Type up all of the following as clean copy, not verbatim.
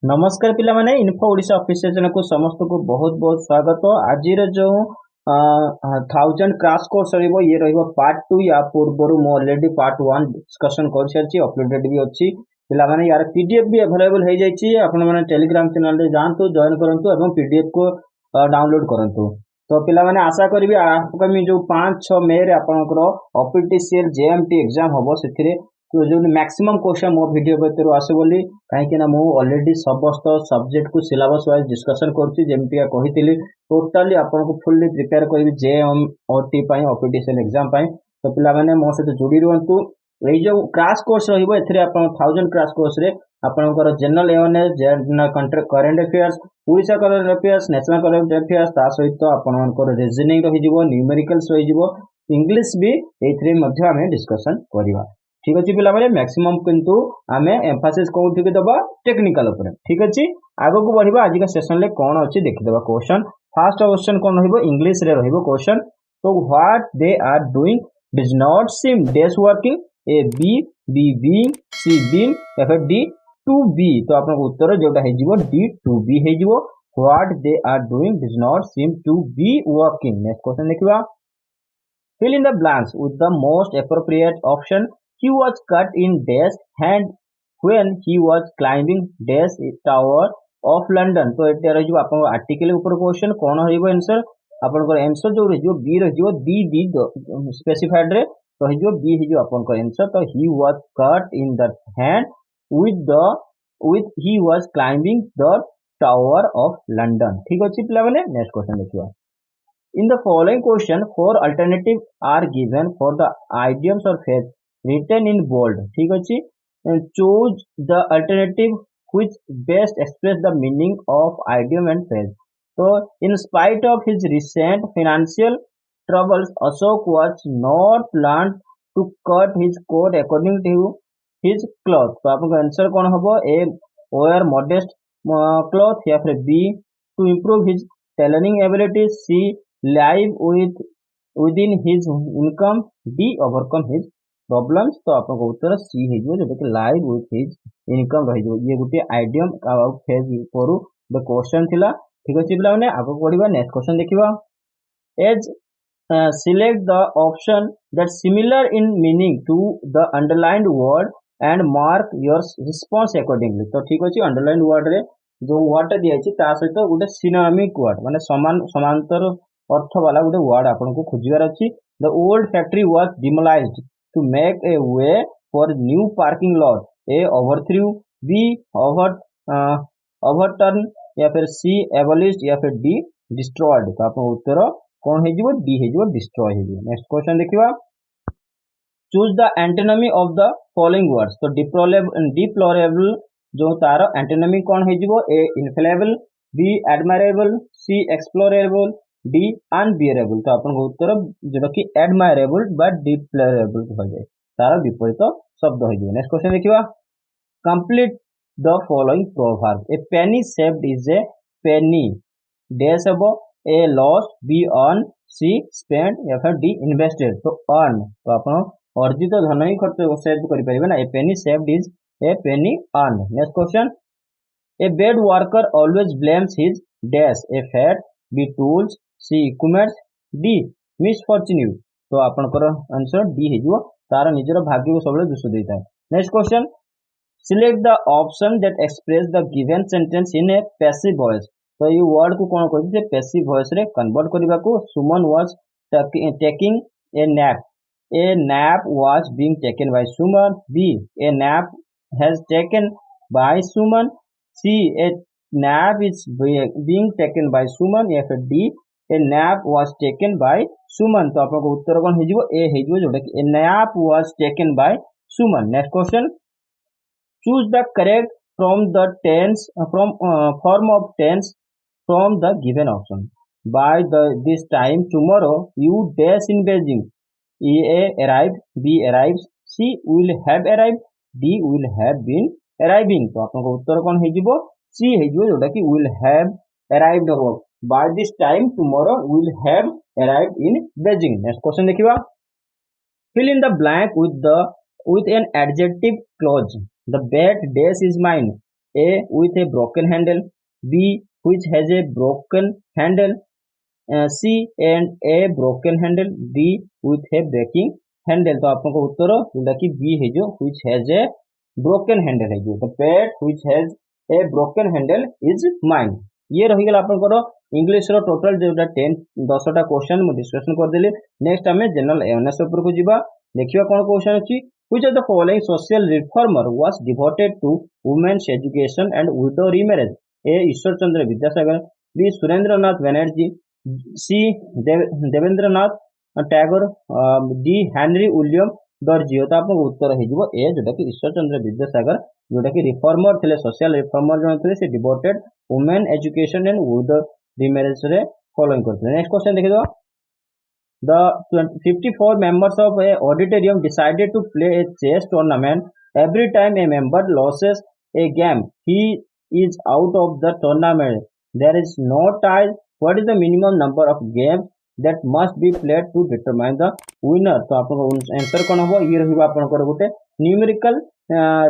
नमस्कार पिला माने इन्फो ओडिशा ऑफिशियल चैनल को समस्त को बहुत बहुत स्वागत। आज जो 1000 क्रैश कोर्स रहिबो ये रहिबो पार्ट 2 या पूर्व मो ऑलरेडी पार्ट 1 डिस्कशन कर सारची अपलोडेड भी अछि। पिला माने यार पीडीएफ भी अवेलेबल हो जाई छी। आपण माने टेलीग्राम चैनल रे जानतो जॉइन करंतु एवं पीडीएफ को डाउनलोड करंतु। तो पिला माने आशा करबी आगामी जो 5-6 मई रे आपनकर ऑपीटीसीएल जेएमटी एग्जाम होबो सेथिरे तो जो मैक्सिमम क्वेश्चन मो वीडियो भीतर आसे बोली कहीं ना मु ऑलरेडी समस्त सब्जेक्ट को सिलेबस वाइज डिस्कशन करछि जेमतिया कहितली टोटली आपनको फुल्ली प्रिपेयर करबी जेएमओटी पई ऑपीटीसीएल एग्जाम पई। तो पिला माने मो सहित जुड़ी रहंतु। एई जो क्रैश कोर्स रहिबो एथिरे आपण 1000 क्रैश कोर्स रे आपनकर general awareness general current affairs Odisha current affairs national current affairs ता सहित आपनकर रीजनिंग रहि जिवो न्यूमेरिकल्स रहि जिवो इंग्लिश भी एथिरे मध्ये हमें डिस्कशन करिवा। ठीक अच्छे पिला माने मैक्सिमम किंतु आमे एम्फासिस कोउठी के दबा टेक्निकल ऊपर। ठीक अच्छे आगो को बढ़िबा आज का सेशन ले कोन अछि देखि दबा क्वेश्चन। फर्स्ट क्वेश्चन कोन रहइबो इंग्लिश रे रहइबो क्वेश्चन। तो what they are doing does not seem days working A B B being C being या फिर डी टू बी। तो आपन उत्तर जोटा हे जिवो डी टू बी हे जिवो what they are doing does not seem to be working. Next question देखिबा fill in the blanks with the most appropriate option. He was cut in dash hand when he was climbing dash tower of London। तो एटे रहिबो आपन article ऊपर question कोन होइबो answer आपन को answer जो रहिबो B रहिबो डी डी स्पेसिफाइड रे रहिबो बी हिजो आपन को आंसर। तो he was cut in the hand with he was climbing the tower of London। ठीक अछि पिला माने नेक्स्ट क्वेश्चन देखिबा। In the following question, 4 alternatives are given for the idioms or phrase written in bold. ठीक अछि choose the alternative which best express the meaning of idiom and phrase। So, in spite of his recent financial troubles, Ashok was not planned to cut his coat according to his cloth। तो आपका answer कौन होगा ए wear modest cloth या फिर B to improve his tailoring ability C live within his income D overcome his problems। तो आपको उत्तर सी है जो कि live with his income रही ये गोटे आइडियम फेज करू द क्वेश्चन थिला। ठीक अछि पिला माने आगो पढिबा नेक्स्ट क्वेश्चन देखिबा। As select the option that similar in meaning to the underlined word and mark your response accordingly। तो ठीक अछि अंडरलाइन वर्ड रे जो वर्ड दिया अछि ता सहित गोटे सिनोनिमिक वर्ड माने समांतर अर्थ वाला गोटे वर्ड आपन को खोजिबार अछि। The old factory was demolished to make a way for new parking lot a overthrow b overturn या फिर सी एबोलिश्ड या फिर डी डिस्ट्रॉयड। तो आपन उत्तर कोन हे जिवो डी हे जिवो डिस्ट्रॉय हे जिवो। नेक्स्ट क्वेश्चन देखिबा choose the antonym of the following words. तो डिप्लोरेबल जो तार एंटोनिमी कोन हे जिवो a inflatable b admirable c explorable d unbearable. तो आपन उत्तर जेटा कि एडमायरेबल बा डिप्लोरेबल हो जाय तार विपरीत शब्द हो जिवो। नेक्स्ट क्वेश्चन देखिबा complete the following proverb. A penny saved is a penny dash अबो A loss B earn C spend या फिर डी इन्वेस्टेड। तो अर्न तो आपन अर्जित धन ही खर्च सेव करि परिबे ना a penny saved is a penny earn. Next question a bad worker always blames his dash a fat b tools c equipments d misfortune. तो आपनकर आंसर डी हे जो तार निजर भाग्य को सबले दोष देता है। Next question select the option that express the given sentence in A passive voice. तो ये वर्ड को कोन कहै छै पैसिव वॉइस रे कन्वर्ट करबा को Suman was taking a nap was being taken by Suman b a nap has taken by Suman c a nap is being taken by Suman या फिर d a nap was taken by Suman. तो आपको उत्तर कोन हे जिवो ए हे जिवो जोटा कि a nap was taken by Suman. Next question choose the correct from the tense form of tense from the given option। by this time tomorrow you dash in Beijing A arrived B arrives C will have arrived D will have been arriving। तो आपको उत्तर कोन हे जिवो C हे जिवो जोटा कि will have arrived हो by this time tomorrow will have arrived in Beijing। Next question देखिबा fill in the blank with an adjective clause। The bed dash is mine A with a broken handle, B which has a broken handle, C and A broken handle, D with a breaking handle। तो आपको उत्तर जोटा कि B है जो which has a broken handle है जो the pet which has a broken handle is mine। ये रहीगला आपनकर इंग्लिश रो टोटल जोटा 10टा क्वेश्चन मु डिस्कशन कर देली। नेक्स्ट हमें जनरल अवेयरनेस ऊपर को जीवा देखिबा कोन क्वेश्चन अछि। Which of the following social reformer was devoted to women's education and widow remarriage? A. Ishwar Chandra Vidyasagar, B. Surendra Nath Banerjee, C. Debendranath Tagore, D. Henry William Derozio. तो आपको उत्तर हो ए जोटा कि ईश्वर चंद्र विद्यासागर जोटा कि रिफॉर्मर थे, सोशल रिफॉर्मर जो थे, से devoted women education and widow remarriage रे फॉलोइंग करते। नेक्स्ट क्वेश्चन देखिए। The 54 members of a auditorium decided to play a chess tournament. Every time a member loses a game, he is out of the tournament. There is no tie. What is the minimum number of games that must be played to determine the winner? तो आपको answer कौन होगा ये रहिबा आपनकर गोटे numerical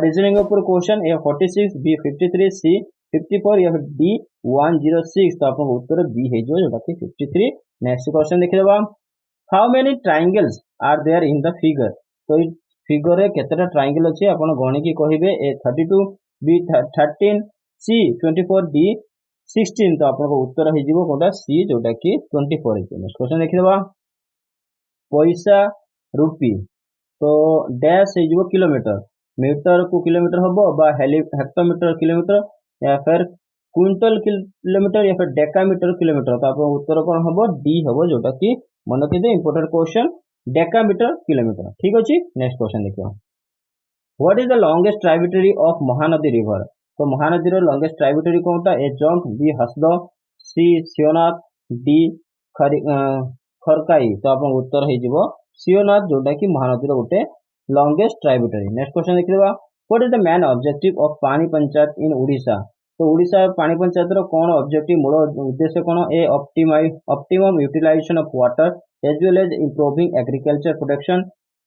reasoning ऊपर question. ए 46, B 53, सी 54 या D 106। तो आपको उत्तर बी है जो जोटा कि 53। नेक्स्ट क्वेश्चन देखिबा। How many triangles are there in the figure? तो इस फिगर रे केतेटा ट्रायंगल अछि आपण गणी की कहिबे। ए 32, बी 13, सी 24, डी 16। तो आपन को उत्तर हे जिवो कोटा सी जोटा कि 24 है। नेक्स्ट क्वेश्चन देखिबा। पैसा रुपी तो डैश हे जिवो किलोमीटर, मीटर को किलोमीटर हबो बा हेक्टोमीटर किलोमीटर या फिर क्विंटल किलोमीटर या फिर डेकामीटर किलोमीटर। तो आपन उत्तर कोन हबो डी हबो जोटा कि मन रखिदे इंपोर्टेंट क्वेश्चन डेकामीटर किलोमीटर। ठीक अछि। नेक्स्ट क्वेश्चन देखियो। What is the longest tributary of Mahanadi river? तो महानदी रो लॉन्गेस्ट ट्राइब्यूटरी कोनटा? ए जंक, बी हसदो, सी शिवनाथ, डी खरकाई। तो आपन उत्तर हे जिवो शिवनाथ जोटा कि महानदी रो गोटे लॉन्गेस्ट ट्राइब्यूटरी। नेक्स्ट क्वेश्चन देखिबा। What is the main objective of पानी पंचायत इन ओडिशा? तो ओडिशा पानी पंचायत रो कोन ऑब्जेक्टिव मूल उद्देश्य कोन? A optimum utilization of water as well as improving agriculture production,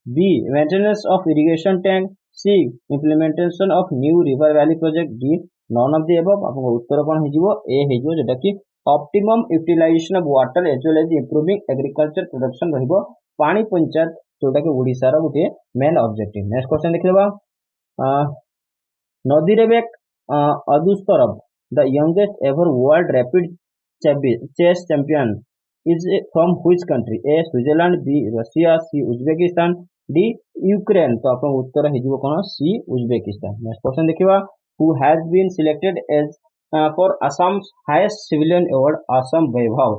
b maintenance of irrigation tank, c implementation of new river valley project, d none of the above. आपको उत्तर कोन हे जिवो ए हे जिवो जेटा कि optimum utilization of water as well as improving agriculture production रहिबो पानी पंचायत जोटा कि ओडिशा रो गोटे मेन ऑब्जेक्टिव। नेक्स्ट क्वेश्चन देखिबा। नदी rebec अदुस्तरब the youngest ever world rapid chess champion is from which country? A Switzerland, B Russia, C Uzbekistan, D Ukraine। तो आपन उत्तर हे जिवो कोन? C Uzbekistan. Next question देखिबा। who has been selected as for Assam's highest civilian award Assam Vaibhav?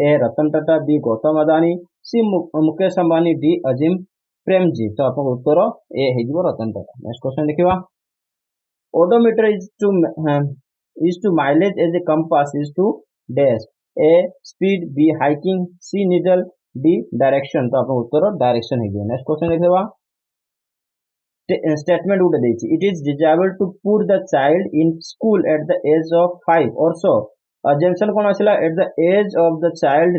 A Ratan Tata, B Gautam Adani, C Mukesh Ambani, D Azim Premji. तो आपन उत्तर ए हे जिवो Ratan Tata. Next question देखिबा। odometer is to mileage as a compass is to dash। A speed, B hiking, C needle, D direction। तो आपन उत्तर direction है। Next question देखिबा। Statement उठे देछि। It is desirable to put the child in school at the age of 5 or so. Assumption कोन आसिला? At the age of the child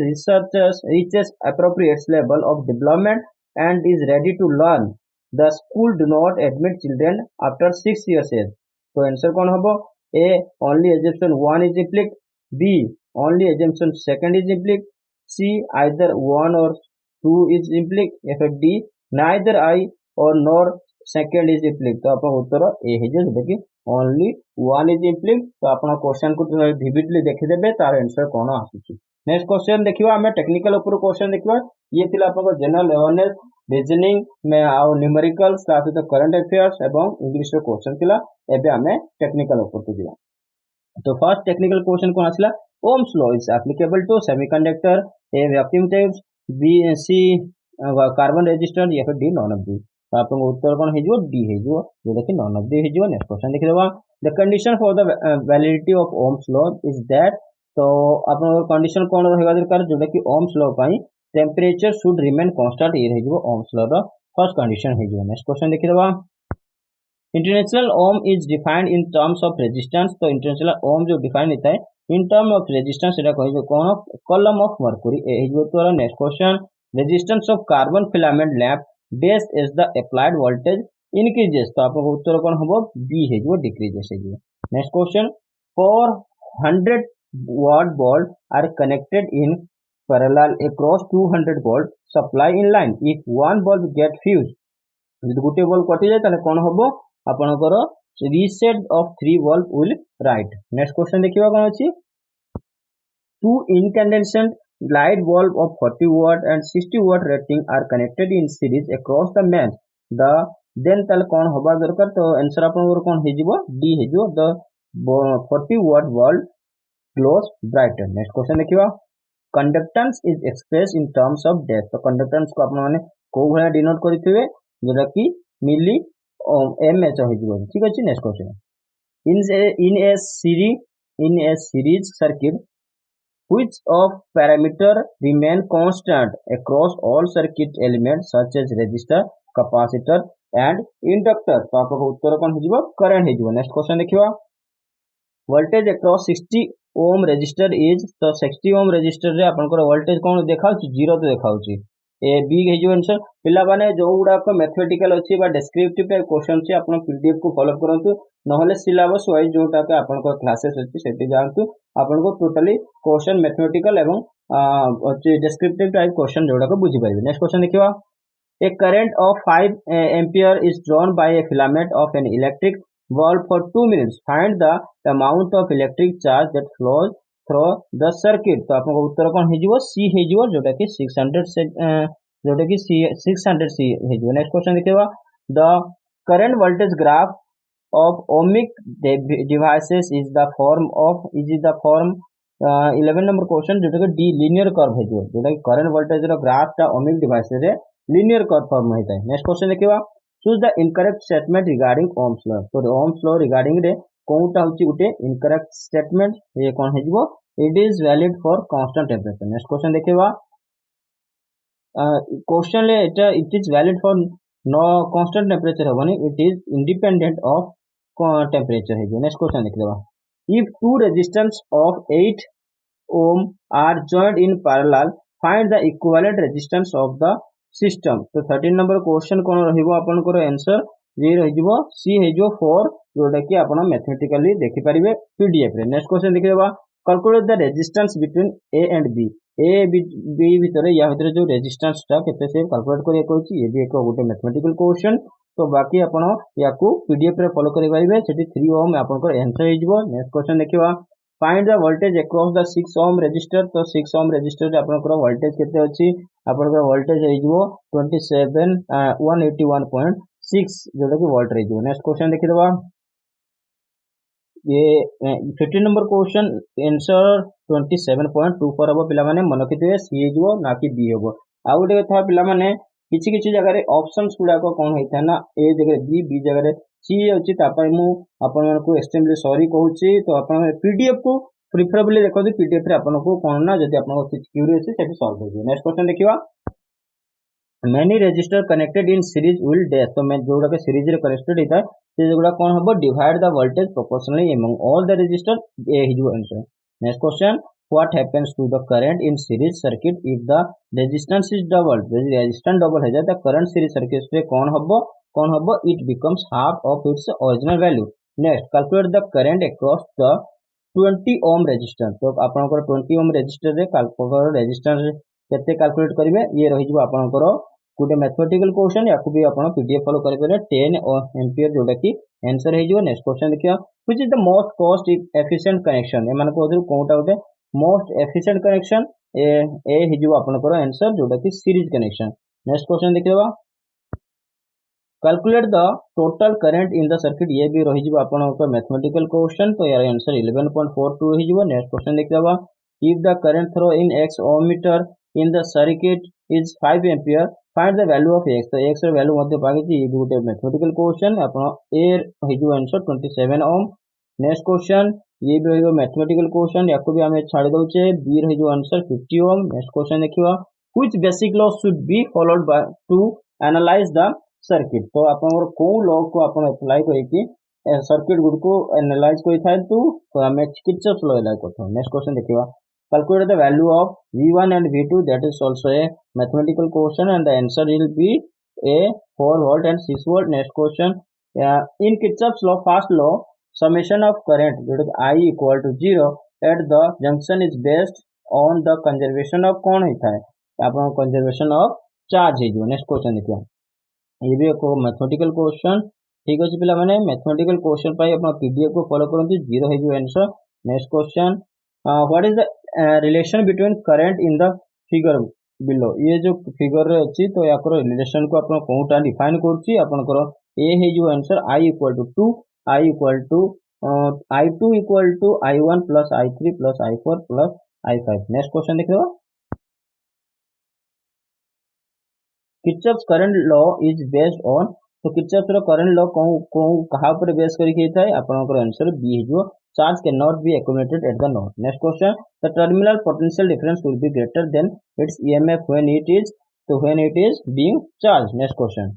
reaches appropriate level of development and is ready to learn, the school do not admit children after 6 years age। तो answer कौन होबो? A only assumption 1 is implied, B only assumption 2 is implied, C either 1 or 2 is implied, या फिर D neither I or nor 2 is implied। तो आपन उत्तर ए हे जे देखि only 1 is implied। तो आपन क्वेश्चन को विविडली देखि देबे तार आंसर कोन आसुची। नेक्स्ट क्वेश्चन देखिबा। हमें टेक्निकल ऊपर क्वेश्चन देखिबा। ये थिला आपन जनरल अवेयरनेस रीजनिंग में आउ न्यूमेरिकल साथ तो करंट अफेयर्स एवं इंग्लिश रो क्वेश्चन थिला। एबे हमें टेक्निकल ऊपर को जिया। तो फर्स्ट टेक्निकल क्वेश्चन कोन आसिला? Ohm's law is applicable to semiconductor, a vacuum tubes, b c carbon resistance, या फिर डी नॉन ऑफ दी। तो आपन उत्तर कोन हे जो डी हे जो देखि नॉन ऑफ दी हे जो। नेक्स्ट क्वेश्चन देखिबा। The condition for the validity of Ohm's law is that. तो आपन कंडीशन कोन रहबा दरकार जोटा कि ओम्स लॉ पई टेम्परेचर शुड रिमेन कांस्टेंट। ये रहिबो ओम्स लॉ रो फर्स्ट कंडीशन है जो। नेक्स्ट क्वेश्चन देखिबा। International ohm is defined in terms of resistance. तो इंटरनेशनल ओम जो डिफाइन होता है इन टर्म ऑफ रेजिस्टेंस सेटा कहि जो कोन? Column of mercury. ए जो तो next question. Resistance of carbon filament lamp dash is the applied voltage increases. तो आपको उत्तर कोन हबो? बी है जो डिक्रीजेस है जो। Next question. 400 watt bulb are connected in parallel across 200 volt supply in line. If one bulb get fused, যদি গোटे bulb कटि जाए ताले कोन हबो आपनकर reset of 3 bulb will write. Next question देखिबा कोन अछि. Two incandescent light bulb of 40 watt and 60 watt rating are connected in series across the mains. The then ताले कोन हबा दरकार तो आंसर आपनकर कोन हे जिवो D हे जिवो. The 40 watt bulb glows brighter. Next question देखिबा. Conductance is expressed in terms of depth. तो conductance को आपण माने को भला डिनोट करिथिबे जेटा कि मिली mh हो जिवो. ठीक अछि. Next question. In a series circuit, which of parameter remain constant across all circuit elements such as resistor, capacitor and inductor. तो आपको उत्तर कोन हो जिवो करंट हो जिवो. नेक्स्ट क्वेश्चन देखिबा. voltage across 60 ohm resistor is. तो 60 ohm resistor रे आपनकर voltage कोन देखाउची 0 तो देखाउची. ए बी हे जो आंसर पिला माने जो गुडा को मैथमेटिकल अछि बा डिस्क्रिप्टिव टाइप क्वेश्चन छी आपन पीडीएफ को फॉलो करंतु नहले सिलेबस वाइज जोटा के आपन को क्लासेस अछि सेठी जानतु आपन को टोटली क्वेश्चन मैथमेटिकल एवं अछि डिस्क्रिप्टिव टाइप क्वेश्चन जोटा को बुझी पाइबे. नेक्स्ट क्वेश्चन देखिबा. A current of 5 ampere is drawn by a filament of an electric bulb for 2 minutes. Find the amount of electric charge that flows through the circuit. तो आपको उत्तर कौन हे जिवो C हे जिवो जोटा कि 600 से जोटा कि 600 C हे जिवो. नेक्स्ट क्वेश्चन देखिबा. The current voltage graph of ohmic devices is the form 11 number question जोटा कि D linear curve हे जिवो जोटा कि current voltage रो ग्राफ ता ohmic device रे linear curve form होता है. नेक्स्ट क्वेश्चन देखिबा. choose the incorrect statement regarding ohms law. तो ohms law regarding रे कोनटा होची गुटे incorrect statement ये कोन हे जिवो. It is valid for constant temperature. Next question देखिबा. क्वेश्चन ले एटा it is valid for no constant temperature होबनी. It is independent of temperature है. Next question देखिबा. If two resistance of 8 ohm are joined in parallel, find the equivalent resistance of the system. तो 13 number question कोन रहिबो आपनकर answer जे रहिबो C हेजो 4 जोटा कि आपण मैथमेटिकली देखि परिबे पीडीएफ रे. नेक्स्ट क्वेश्चन देखिबा. calculate the resistance between A and B. A B भितर या भितर जो रेजिस्टेंस ता केते से कैलकुलेट करिया कहछि. ये भी एक गोटे मैथमेटिकल क्वेश्चन. तो बाकी आपण याकू पीडीएफ रे फॉलो करि परिबे. सेठी 3 ओम आपनकर आंसर हेजिबो. नेक्स्ट क्वेश्चन देखिबा. find the voltage across the 6 ohm resistor. तो 6 ohm resistor रे आपनकर वोल्टेज केते अछि आपनकर वोल्टेज हेजिबो 27 181.6 जोटा कि वोल्ट हेजिबो. नेक्स्ट क्वेश्चन देखिबा. ये 15 नंबर क्वेश्चन आंसर 27.24 हबो. पिला माने मन रखिथिबे सी हेजिबो ना कि बी हबो. आ गोटे कथा पिला माने किछि किछि जगह रे ऑप्शंस गुडा को कोन होइथा ना ए जगह बी जगह रे सी अछि. तापय मु आपन को एक्सट्रीमली सॉरी कहूची. तो आपन पीडीएफ को प्रिफरेबली देखो पीडीएफ रे आपन को कोन ना जदि आपन को किछि क्यूरियस छै सेठी सॉल्व हो. नेक्स्ट क्वेश्चन देखिबा. many resistor connected in series will dash. तो मैं जोड़ा के सीरीज रे कनेक्टेड हिता से जोड़ा कोन हबो divide the voltage proportionally among all the resistor ए हिजो answer. Next question. what happens to the current in series circuit if the resistance is doubled. यदि रेजिस्टेंस डबल हो जाए तो करंट सीरीज सर्किट रे कोन हबो it becomes half of its original value. next calculate the current across the 20 ohm resistance. तो आपनकर 20 ohm resistor रे calculate resistance केते कैलकुलेट करिवे ये रहि जिवो आपनकर गोटे मैथमेटिकल क्वेश्चन या भी आप पीडीएफ फॉलो करेंगे 10 एम्पियर जोटा कि आंसर हो. नेक्स्ट क्वेश्चन देखिए. Which is the most cost efficient connection. एमान को कोनटा गोटे मोस्ट एफिशिएंट कनेक्शन ए हिजो आपनकर आंसर जोटा कि सीरीज कनेक्शन. नेक्स्ट क्वेश्चन देखिबा. Calculate the total current in the circuit. ये भी रहि जिवो आपनकर मैथमेटिकल क्वेश्चन. तो यार आंसर 11.42 हिजो. नेक्स्ट क्वेश्चन देखिबा. If the current through in x ohmmeter in the circuit is 5 ampere, find the value of x. तो x ର value मध्ये पागिछि. ये गुटे मैथमेटिकल क्वेश्चन आपण ए हिजो आंसर 27 ओम. नेक्स्ट क्वेश्चन ये भी रहिबो मैथमेटिकल क्वेश्चन. याको भी हमें छाड़ दउचे. बी रहिबो आंसर 50 ओम. नेक्स्ट क्वेश्चन देखिबा. which basic law should be followed by to analyze the circuit. तो आपण को लॉ को आपण अप्लाई करै कि सर्किट गुड को एनालाइज कोइ थाय तो हमें किर्चॉफ्स लॉ अप्लाई करथो. नेक्स्ट क्वेश्चन देखिबा. calculate the value of V1 and V2. That is also a mathematical question and the answer will be a 4 volt and 6 volt. Next question. In Kirchhoff's law, first law summation of current जोटा कि I equal to 0 at the junction is based on the conservation of कौन होता है आपन conservation of charge है। Next question देखिए, ये भी एक मैथमेटिकल क्वेश्चन ठीक अच्छे पिला माने मैथमेटिकल क्वेश्चन पाई अपन पीडीएफ को फॉलो करंतु 0 है जो answer. Next question, what is the relation between current in the figure below, ये जो फिगर रे अछि तो याकर रिलेशन को अपन कोटा डिफाइन करछि आपनकर ए है जो answer I equal to 2 I equal to I2 equal to I1 plus I3 plus I4 plus I5। Next question देखियो, Kirchhoff's current law is based on, तो किर्चॉफ्स रो करंट लॉ को कहा पर बेस करी के थाए आपनकर आंसर बी है जो charge can not be accumulated at the node। Next question, the terminal potential difference will be greater than it's EMF when it is being charged। Next question,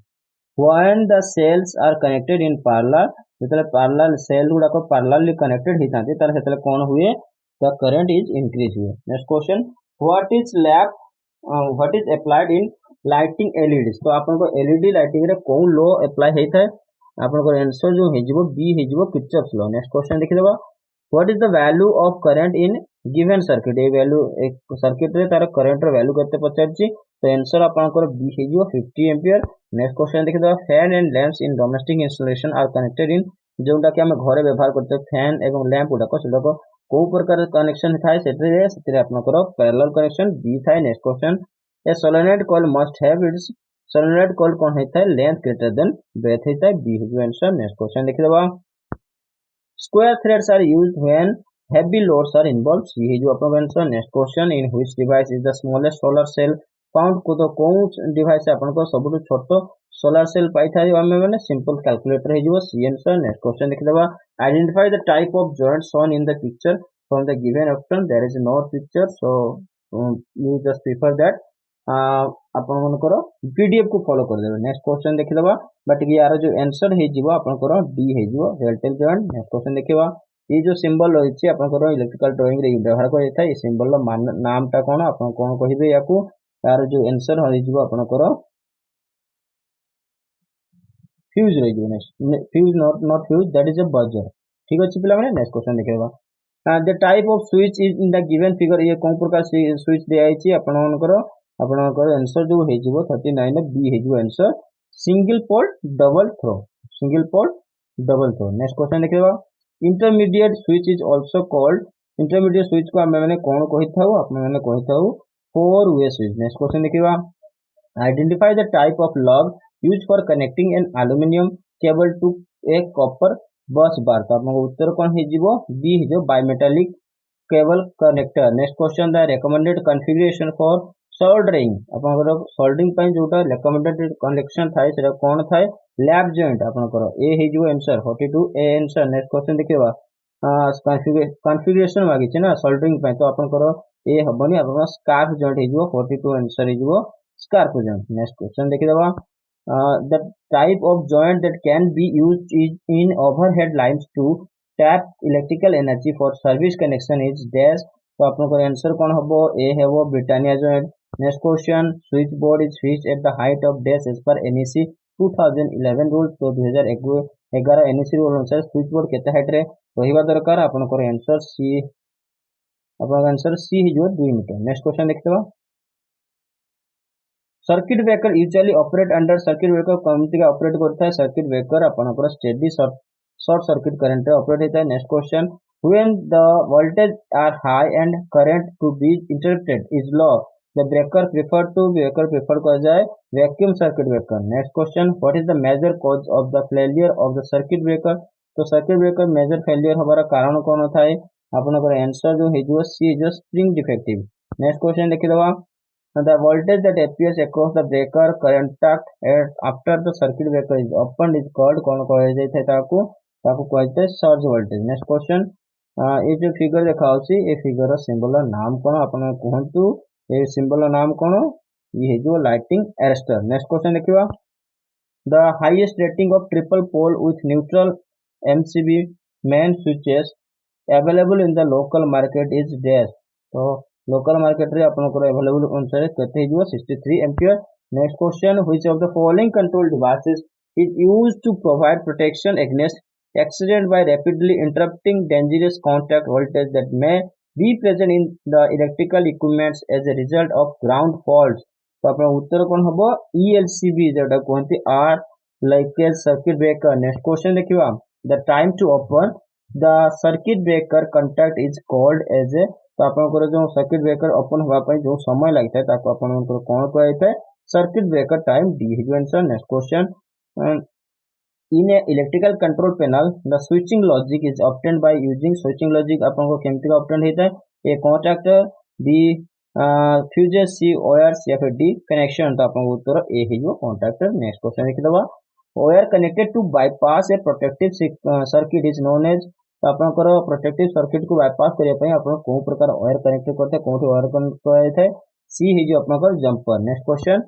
when the cells are connected in parallel, जेतले parallel cell गुडा को parallelly connected हितांते तार सेतले कोन हुए the current is increase हुए। Next question, what is applied in lighting LEDs, तो आपन को LED lighting रे कोन लो apply हेता है आपन को आंसर जो हेजिवो बी हेजिवो किर्चॉफ्स लॉ। नेक्स्ट क्वेश्चन देखि देबा, what is the value of current in given circuit, ये वैल्यू एक सर्किट रे तार करंट रे वैल्यू केते पचारछि तो आंसर आपनकर बी हेजिवो 50 एम्पियर। नेक्स्ट क्वेश्चन देखि देबा, fan and lamps in domestic installation are connected in, जोटा कि हम घरे व्यवहार करते फैन एवं लैंप गुडा को सेटा को को प्रकार कनेक्शन थाए सेते आपनकर पैरेलल कनेक्शन बी थाए। Next question, a solenoid coil must have its, solenoid coil कोन हेता है लेंथ ग्रेटर देन ब्रेथ हेता है बी हेजिवो आंसर। नेक्स्ट क्वेश्चन देखि देबा, square threads are used when heavy loads are involved, सी है जो आपन answer. Next question, in which device is the smallest solar cell found, को तो कौन डिवाइस आपन को सबटु छोटो सोलर सेल पाई थाई हम माने सिंपल कैलकुलेटर है जो सी आंसर। नेक्स्ट क्वेश्चन देख देबा, identify the type of joint shown in the picture from the given option, there is no picture so you just prefer that आपन मनकर PDF को follow कर देबे। नेक्स्ट क्वेश्चन देख देबा, बट यार जो आंसर हे जीवो आपनकर डी हे जीवो रेलटेल जॉइंट। नेक्स्ट क्वेश्चन देखिबा, ये जो सिंबल रहिछि आपनकर इलेक्ट्रिकल ड्राइंग रे व्यवहार कर थाई, ये सिंबल रो नाम ता कोन आपन कोन कहिबे याकू, यार जो आंसर हे जीवो आपनकर फ्यूज रे जीवो। Next fuse not fuse that is a buzzer ठीक अछि पिला माने। नेक्स्ट क्वेश्चन देखिबा, the type off switch is in the given figure, ये कोन प्रकार स्विच दे आइछि आपन मनकर आंसर जो हे जीवो 39 बी हे जीवो answer, single pole double throw, single pole double throw. Next question देखिबा, intermediate switch is also called, intermediate switch को हम माने कोन कहि थाउ आपन माने कहि थाउ four way switch. Next question देखिबा, identify the type of lug used for connecting an aluminium cable to a copper bus bar, तो आपन उत्तर कोन हे जीवो बी हे जो bimetallic cable connector. Next question, the recommended configuration for soldering, आपनकर soldering पई जोटा recommended connection थाए सेटा कोन थाए लैप जॉइंट आपनकर ए हे जो answer 42 A answer. Next question देखिबा, कॉन्फ़िगरेशन मागी छै ना सोल्डरिंग पई तो आपनकर ए हबनी आपन स्कार्फ जॉइंट हे जो 42 आंसर हे जो स्कार्फ जॉइंट। नेक्स्ट क्वेश्चन देखिबा, the type of joint that can be used is in overhead lines to tap electrical energy for service connection is dash, तो आपनकर आंसर कोन हबो ए हेबो Britannia joint. Next question, switch board is fixed at the height of dash as per NEC 2011 rule, तो 2011 NEC rule अनुसार switch board केते height रे रहिबा दरकार आपनकर आंसर सी, आपनकर आंसर सी हे जो 2 मीटर। नेक्स्ट क्वेश्चन देखिबा, circuit breaker usually operate under, circuit breaker कमति का ऑपरेट करता है सर्किट ब्रेकर आपनकर स्टेडी शॉर्ट सर्किट करंट रे ऑपरेट होता है। Next question, when the voltage are high and current to be interrupted is low, the breaker preferred कर जाए vacuum circuit breaker। next question, what is the major cause of the failure of the circuit breaker, तो circuit breaker major failure हमारा कारण कौन होता है आपनकर answer जो है जो सी जो spring defective। next question देखि दबा, the voltage that appears across the breaker contact after the circuit breaker is opened is called कौन कह जाय थे ताकू कहते हैं सर्ज वोल्टेज। नेक्स्ट क्वेश्चन, ये जो फिगर देखा होची ए फिगर रो सिंबल रो नाम कोन आपन कहंतु, ए सिंबल रो नाम कोन, ये जो लाइटिंग अरेस्टर। नेक्स्ट क्वेश्चन देखिबा, the highest rating of triple pole with neutral MCB main switches available in the local market is dash, तो लोकल मार्केट रे आपन को अवेलेबल अनुसार कते जो 63 ampere. Next question, which of the following control devices is used to provide protection against accident by rapidly interrupting dangerous contact voltage that may be present in the electrical equipments as a result of ground faults. तो आपन उत्तर कौन हबो ELCB जेटा कहते earth leakage circuit breaker. Next question देखिबा the time to open the circuit breaker contact is called as a. तो आपनकर जो सर्किट ब्रेकर ओपन होगा पई जो समय लागता है ताको आपनकर कोन कहै छै circuit breaker time D his answer. Next question in a electrical control panel the switching logic is obtained by using switching logic आपनको केमती का obtained होता है a contactor b fuses c wires या फिर d connection. तो आपनको उत्तर a ही जो contactor. Next question लिख दबा wire connected to bypass a protective circuit is known as. तो आपनकर प्रोटेक्टिव सर्किट को बायपास करिया पई आपन को प्रकार वायर कनेक्ट करते कोठी वायर कनेक्ट करय थे सी हे जो आपनकर jumper. Next question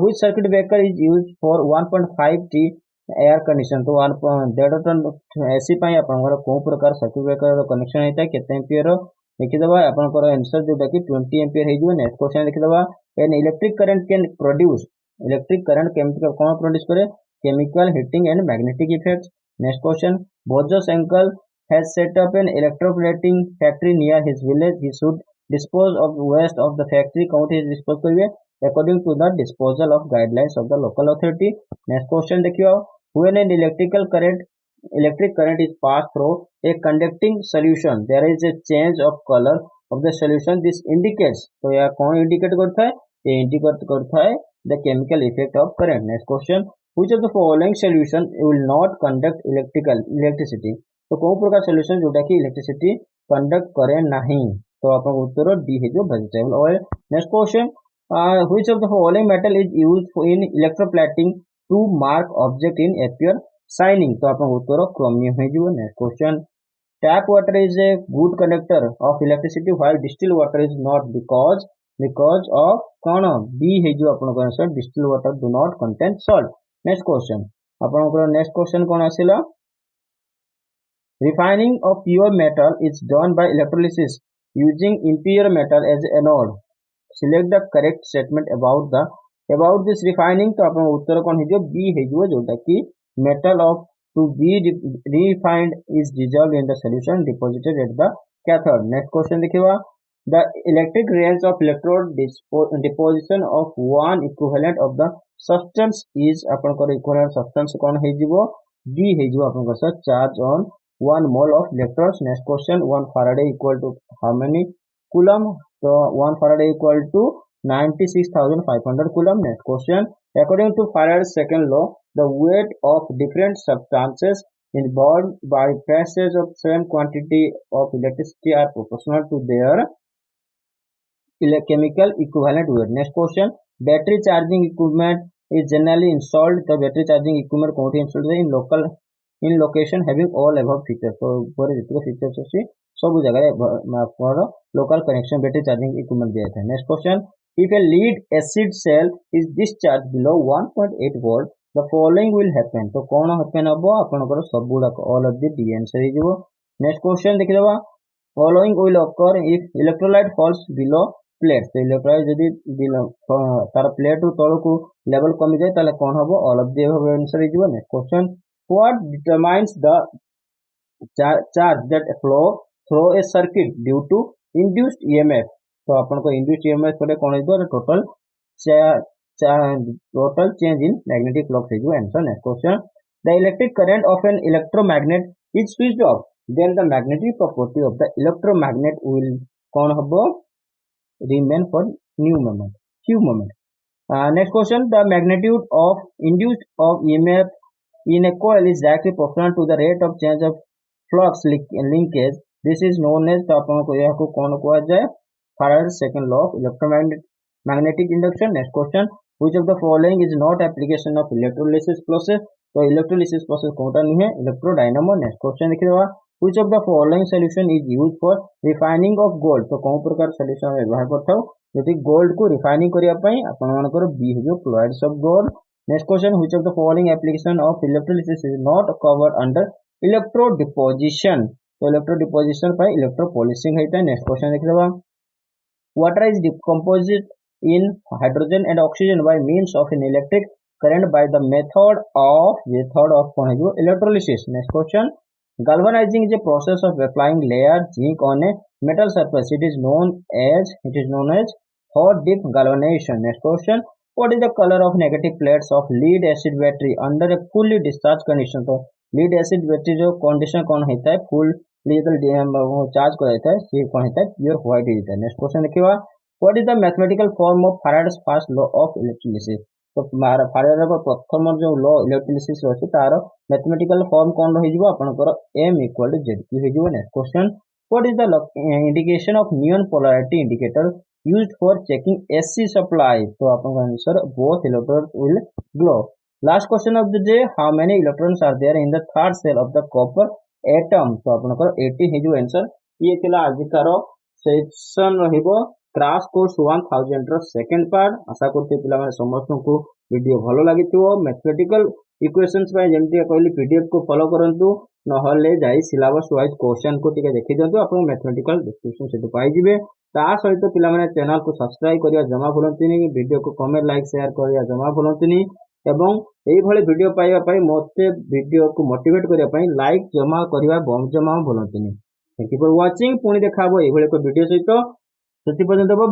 which circuit breaker is used for 1.5 T air condition. तो 1.5 टन एसी पई आपनकर को प्रकार सर्किट ब्रेकर कनेक्शन हेता केते एम्पियर लिखि दबा आपनकर आंसर जोटा कि 20 एम्पियर हे जो. नेक्स्ट क्वेश्चन लिखि दबा an electric current can produce. Electric current chemical कोन प्रोड्यूस करे chemical heating and magnetic effects. Next question Bose uncle has set up an electroplating factory near his village. He should dispose of waste of the factory. Count his dispose करिए according to the disposal of guidelines of the local authority. Next question देखियो when an electric current is passed through a conducting solution there is a change of color of the solution. This indicates. तो यह कौन indicate करता है ये indicate करता है the chemical effect of current. Next question which of the following solution will not conduct electricity. तो कौन प्रकार सॉल्यूशन जोटा कि इलेक्ट्रिसिटी कंडक्ट करे नहीं. तो आपन उत्तर डी है जो vegetable oil. Next question which of the following metal is used in electroplating to mark object in appear shining. तो आपन उत्तर क्रोमियम है जो. Next question tap water is a good conductor of electricity while distilled water is not because of कौन B है जो आपन answer distilled water do not contain salt. Next question आपन नेक्स्ट क्वेश्चन कौन आसिला refining of pure metal is done by electrolysis using impure metal as anode. Select the correct statement about this refining. तो आपन उत्तर कौन है जो B है जो जोटा कि metal of to be refined is dissolved in the solution deposited at the cathode. Next question देखिवा the electric range of electrode deposition of one equivalent of the substance is आपन equivalent substance कौन है जीवो D है जो आपन charge on 1 mole of electrons. Next question 1 Faraday equal to how many coulomb. So 1 Faraday equal to 96,500 coulomb. Next question according to Faraday's second law the weight of different substances involved by passage of same quantity of electricity are proportional to their chemical equivalent weight. Next question battery charging equipment is generally installed. The battery charging equipment कोठी installed है in location having all above features. तो ऊपर जितने features ଅଛି सब जगह आपन local connection battery charging equipment दिया था. Next question if a lead acid cell is discharged below 1.8 volt the following will happen. तो कौन happen हबो आपनकर सब गुडा all of the D answer हे जिवो. Next question देखि देबा following will occur if electrolyte falls below plate. तो electrolyte जदी तार plate तळ को level कमी जाय ताले कौन हबो all of the above answer हे जिवो. Next question what determines the charge that flow through a circuit due to induced EMF. तो अपन को induced EMF करे कौन है total change in magnetic flux है जो answer. Next question the electric current of an electromagnet is switched off then the magnetic property of the electromagnet will कौन हबो remain for few moment. Next question the magnitude of induced of EMF in a coil is directly proportional to the rate of change of flux linkage. This is known as तो आपन को यह को कौन को जाए Faraday's second law of electromagnetic induction. Next question which of the following is not application of electrolysis process. तो electrolysis process Kota नहीं है electrodynamo. Next question देखिएगा which of the following solution is used for refining of gold. तो कौन प्रकार solution व्यवहार करथाउ जति gold को refining करिया पई आपन मानकर बी जो chlorides of gold. Next question which of the following application of electrolysis is not covered under electrode deposition. तो electrode deposition by electropolishing है. Next question देखिएगा water is decomposed in hydrogen and oxygen by means of an electric current by the method of कौन है जो electrolysis. Next question. Galvanizing is a process of applying layer zinc on a metal surface. It is known as hot dip galvanization. Next question. What is the color of negative plates of lead acid battery under a fully discharged condition? तो lead acid battery जो condition कौन होता है full charge कर देता है ये कौन होता है प्योर व्हाइट होता है. नेक्स्ट क्वेश्चन देखिए what is the mathematical form of Faraday's first law of electricity. तो फैराडेज प्रथम जो लॉ इलेक्ट्रिसिटी अछि तार मैथमेटिकल फॉर्म कौन रही जिवो आपनकर m इक्वल टू zq हे जिवो. Next question what is the indication of neon polarity indicator used for checking AC supply. तो आपन answer both electrode will glow. Last question of the day how many electrons are there in the third cell of the copper atom. तो आपनकर 80 हे जो answer ये थिला आजिकार section रहिबो क्राश कोर्स 1000 रो सेकंड पार्ट. आशा करते पिला माने समस्त को वीडियो भलो लागिथिबो. मैथमेटिकल इक्वेशंस पय जेमति कहली पीडीएफ को फॉलो करंतु नहले जाई सिलेबस वाइज क्वेश्चन को टिके देखि दियंतु आपन मैथमेटिकल डिस्क्रिप्शन से पाई जिवे. ता सहित पिला माने चैनल को सब्सक्राइब करिया जमा भूलंतुनी वीडियो को कमेंट लाइक शेयर करिया जमा भूलंतुनी एवं एई भले वीडियो पाइबा पई मोते वीडियो को मोटिवेट करिया पई लाइक जमा करिया बम जमा भूलंतुनी. Thank you for watching. पुणी देखाबो एई भले को वीडियो सहित. सेति पर्यंत बाय.